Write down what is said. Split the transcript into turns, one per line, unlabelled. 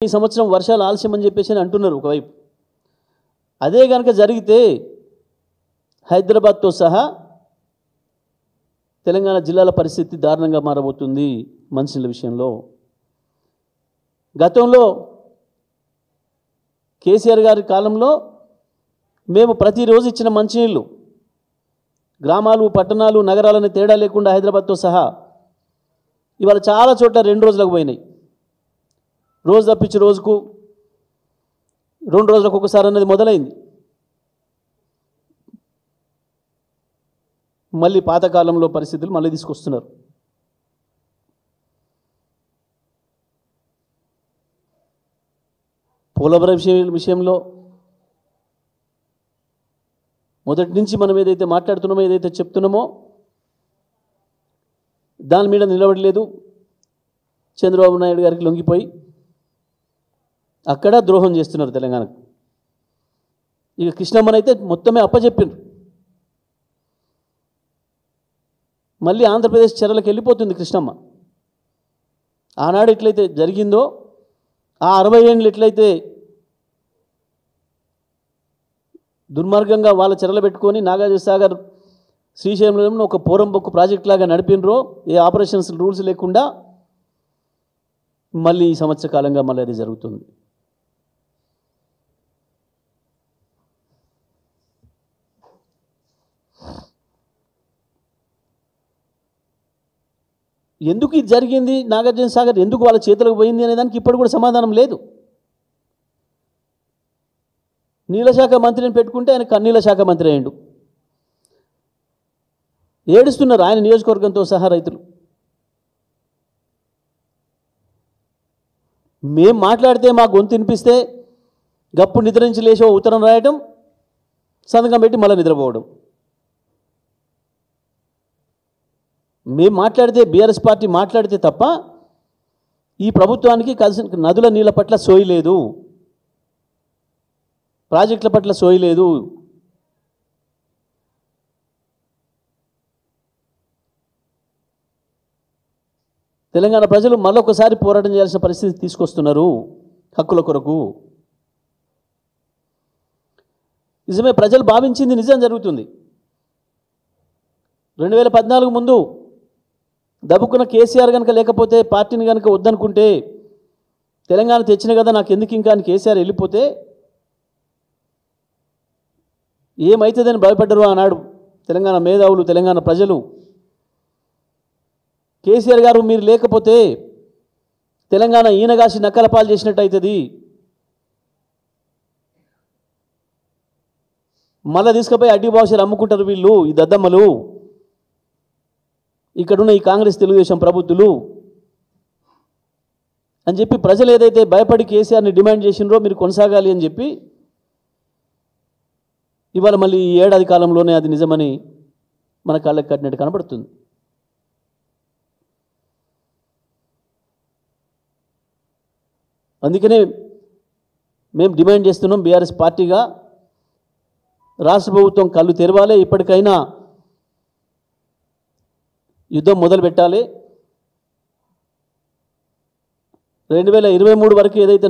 ఈ సంవత్సరం వర్షాలు ఆలస్యం అని చెప్పేసి అంటున్నారు ఒకవైపు. అదే కనుక జరిగితే హైదరాబాద్తో సహా తెలంగాణ జిల్లాల పరిస్థితి దారుణంగా మారబోతుంది మంచినీళ్ళ విషయంలో. గతంలో కేసీఆర్ గారి కాలంలో మేము ప్రతిరోజు ఇచ్చిన మంచినీళ్ళు గ్రామాలు, పట్టణాలు, నగరాలని తేడా లేకుండా హైదరాబాద్తో సహా ఇవాళ చాలా చోట్ల 2 రోజులకు పోయినాయి. రోజు తప్పించి రోజుకు 2 రోజులకు ఒకసారి అన్నది మొదలైంది. మళ్ళీ పాతకాలంలో పరిస్థితులు మళ్ళీ తీసుకొస్తున్నారు. పోలవరం విషయంలో మొదటి నుంచి మనం ఏదైతే మాట్లాడుతున్నామో, ఏదైతే చెప్తున్నామో దాని మీద నిలబడలేదు. చంద్రబాబు నాయుడు గారికి లొంగిపోయి అక్కడ ద్రోహం చేస్తున్నారు తెలంగాణకు. ఇక కృష్ణమ్మనైతే మొత్తమే అప్పచెప్పిండ్రు. మళ్ళీ ఆంధ్రప్రదేశ్ చెరలకు వెళ్ళిపోతుంది కృష్ణమ్మ. ఆనాడు ఎట్లయితే జరిగిందో ఆ 60 ఏళ్ళు ఎట్లయితే దుర్మార్గంగా వాళ్ళ చెరలు పెట్టుకొని నాగార్జున సాగర్, శ్రీశైలంలో ఒక పోరంబొక్కు ప్రాజెక్ట్ లాగా నడిపినరో, ఏ ఆపరేషన్స్ రూల్స్ లేకుండా, మళ్ళీ ఈ సంవత్సర కాలంగా మళ్ళీ అది జరుగుతుంది. ఎందుకు ఇది జరిగింది, నాగార్జున సాగర్ ఎందుకు వాళ్ళ చేతులకు పోయింది అనే దానికి ఇప్పుడు కూడా సమాధానం లేదు. నీళ్ళ శాఖ మంత్రిని పెట్టుకుంటే ఆయన కన్నీళ్ళ శాఖ మంత్రి అయ్యిండు. ఏడుస్తున్నారు ఆయన నియోజకవర్గంతో సహా రైతులు. మేం మాట్లాడితే మా గొంతు వినిపిస్తే గప్పుడు నిద్రించి లేచో ఉత్తరం రాయటం, సంతకం పెట్టి మళ్ళీ నిద్రపోవడం. మేము మాట్లాడితే, బీఆర్ఎస్ పార్టీ మాట్లాడితే తప్ప ఈ ప్రభుత్వానికి కలిసిన నదుల నీళ్ళ పట్ల సోయి లేదు, ప్రాజెక్టుల పట్ల సోయి లేదు. తెలంగాణ ప్రజలు మరొకసారి పోరాటం చేయాల్సిన పరిస్థితి తీసుకొస్తున్నారు హక్కుల కొరకు. నిజమే, ప్రజలు భావించింది నిజం జరుగుతుంది. 2014 ముందు దబ్బుకున్న కేసీఆర్ కనుక లేకపోతే, పార్టీని కనుక వద్దనుకుంటే, తెలంగాణ తెచ్చిన కదా నాకు ఎందుకు ఇంకా అని కేసీఆర్ వెళ్ళిపోతే ఏమవుతుందని భయపడ్డరు ఆనాడు తెలంగాణ మేధావులు, తెలంగాణ ప్రజలు. కేసీఆర్ గారు మీరు లేకపోతే తెలంగాణ ఈనగాసి నక్కల పాలు చేసినట్టు అవుతుంది, మళ్ళీ తీసుకుపోయి అడ్డి భాషలు అమ్ముకుంటారు వీళ్ళు, ఈ దద్దమ్మలు, ఇక్కడున్న ఈ కాంగ్రెస్ తెలుగుదేశం ప్రభుత్వాలు అని చెప్పి ప్రజలు ఏదైతే భయపడి కేసీఆర్ని డిమాండ్ చేసినారో మీరు కొనసాగాలి అని చెప్పి, ఇవాళ మళ్ళీ ఈ ఏడాది కాలంలోనే అది నిజమని మన కాళ్ళకి కట్టినట్టు కనబడుతుంది. అందుకనే మేము డిమాండ్ చేస్తున్నాం, బీఆర్ఎస్ పార్టీగా రాష్ట్ర ప్రభుత్వం కళ్ళు తెరవాలి, ఇప్పటికైనా యుద్ధం మొదలు పెట్టాలి. 2023 వరకు ఏదైతే